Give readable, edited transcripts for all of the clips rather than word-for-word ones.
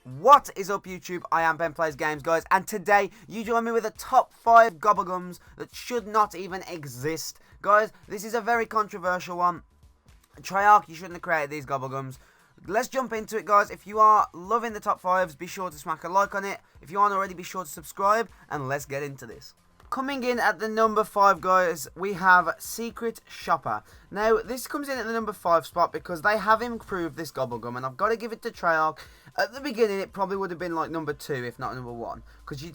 What is up, YouTube? I am Ben Plays Games, guys, and today you join me with a top 5 gobblegums that should not even exist. Guys, this is a very controversial one. Treyarch, you shouldn't have created these gobblegums. Let's jump into it, guys. If you are loving the top 5s, be sure to smack a like on it. If you aren't already, be sure to subscribe, and let's get into this. Coming in at the number 5, guys, we have Secret Shopper. Now, this comes in at the number 5 spot because they have improved this gobblegum, and I've got to give it to Treyarch. At the beginning, it probably would have been like number 2, if not number 1. Because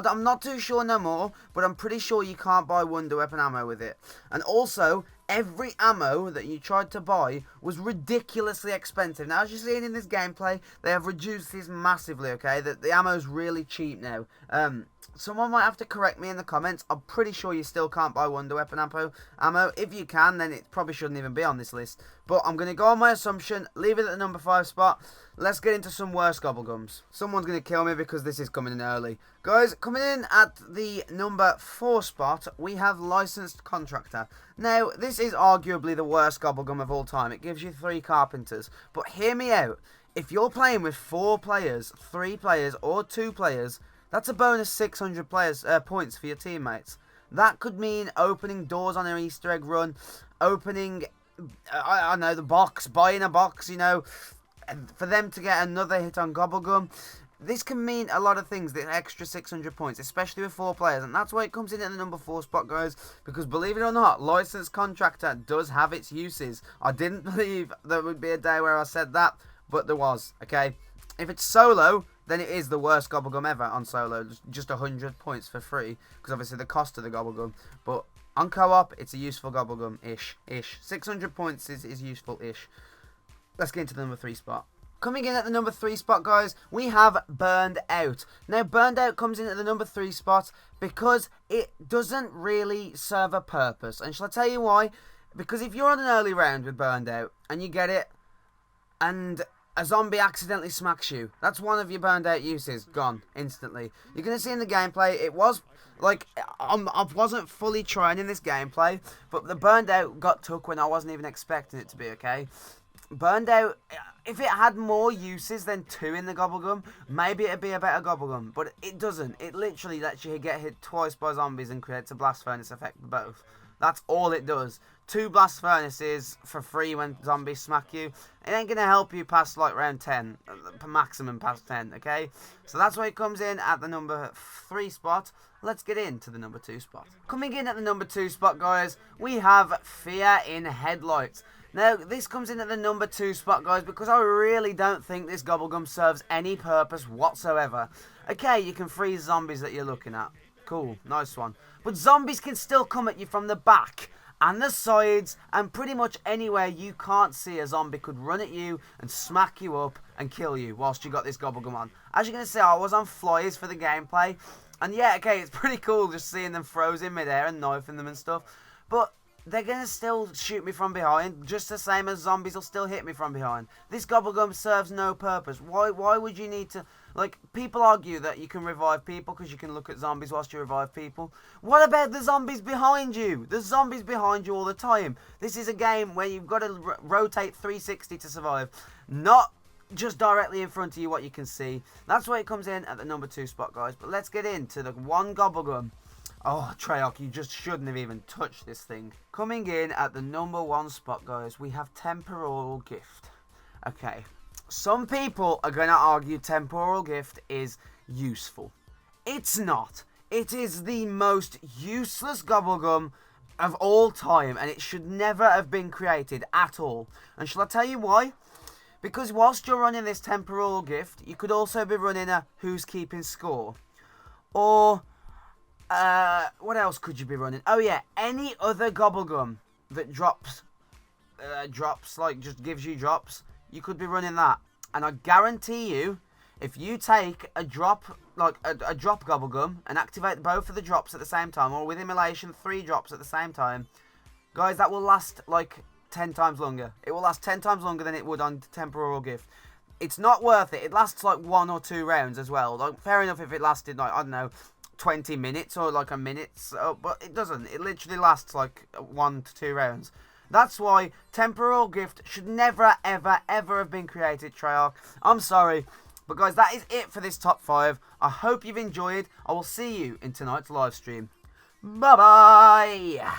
I'm not too sure no more, but I'm pretty sure you can't buy wonder weapon ammo with it. And also, every ammo that you tried to buy was ridiculously expensive. Now, as you're seeing in this gameplay, they have reduced this massively, okay? The ammo's really cheap now. Someone might have to correct me in the comments. I'm pretty sure you still can't buy wonder weapon ammo. If you can, then it probably shouldn't even be on this list. But I'm going to go on my assumption, leave it at the number 5 spot. Let's get into some worse gobblegums. Someone's going to kill me because this is coming in early. Guys, coming in at the number 4 spot, we have Licensed Contractor. Now, this is arguably the worst gobblegum of all time. It gives you 3 carpenters. But hear me out. If you're playing with 4 players, 3 players, or 2 players, that's a bonus 600 points for your teammates. That could mean opening doors on an Easter egg run, opening, I don't know, the box, buying a box, you know, for them to get another hit on Gobblegum. This can mean a lot of things, the extra 600 points, especially with 4 players. And that's why it comes in at the number 4 spot, guys. Because believe it or not, Licensed Contractor does have its uses. I didn't believe there would be a day where I said that, but there was, okay? If it's solo, then it is the worst gobblegum ever on solo. Just 100 points for free, because obviously the cost of the gobblegum. But on co-op, it's a useful gobblegum-ish. 600 points is useful-ish. Let's get into the number 3 spot. Coming in at the number 3 spot, guys, we have Burned Out. Now, Burned Out comes in at the number 3 spot because it doesn't really serve a purpose. And shall I tell you why? Because if you're on an early round with Burned Out, and you get it, and a zombie accidentally smacks you, that's one of your Burned Out uses, gone, instantly. You're going to see in the gameplay, it was, like, I wasn't fully trying in this gameplay, but the Burned Out got took when I wasn't even expecting it to be, okay? Burned Out, if it had more uses than 2 in the gobblegum, maybe it'd be a better gobblegum, but it doesn't. It literally lets you get hit twice by zombies and creates a blast furnace effect for both. That's all it does. 2 blast furnaces for free when zombies smack you. It ain't going to help you past like round 10, maximum past 10, okay? So that's why it comes in at the number 3 spot. Let's get into the number 2 spot. Coming in at the number 2 spot, guys, we have Fear in Headlight. Now, this comes in at the number 2 spot, guys, because I really don't think this gobblegum serves any purpose whatsoever. Okay, you can freeze zombies that you're looking at. Cool, nice one. But zombies can still come at you from the back and the sides, and pretty much anywhere you can't see a zombie could run at you and smack you up and kill you whilst you got this gobblegum on. As you're going to see, I was on flyers for the gameplay, and yeah, okay, it's pretty cool just seeing them frozen midair and knifing them and stuff, but they're going to still shoot me from behind, just the same as zombies will still hit me from behind. This gobblegum serves no purpose. Why would you need to... Like, people argue that you can revive people because you can look at zombies whilst you revive people. What about the zombies behind you? There's zombies behind you all the time. This is a game where you've got to rotate 360 to survive. Not just directly in front of you what you can see. That's why it comes in at the number 2 spot, guys. But let's get into the one gobblegum. Oh, Treyarch, you just shouldn't have even touched this thing. Coming in at the number 1 spot, guys, we have Temporal Gift. Okay, some people are going to argue Temporal Gift is useful. It's not. It is the most useless gobblegum of all time, and it should never have been created at all. And shall I tell you why? Because whilst you're running this Temporal Gift, you could also be running a Who's Keeping Score. Or... what else could you be running? Oh yeah, any other gobblegum that drops, like just gives you drops, you could be running that. And I guarantee you, if you take a drop, like a drop gobblegum, and activate both of the drops at the same time, or with immolation 3 drops at the same time, guys, that will last like 10 times longer. It will last 10 times longer than it would on Temporal Gift. It's not worth it. It lasts like 1 or 2 rounds as well. Like, fair enough if it lasted like, I don't know, 20 minutes or like a minute, so, but it doesn't. It literally lasts like 1 to 2 rounds. That's why Temporal Gift should never, ever, ever have been created, Treyarch. I'm sorry. But guys, that is it for this top 5. I hope you've enjoyed. I will see you in tonight's live stream. Bye bye.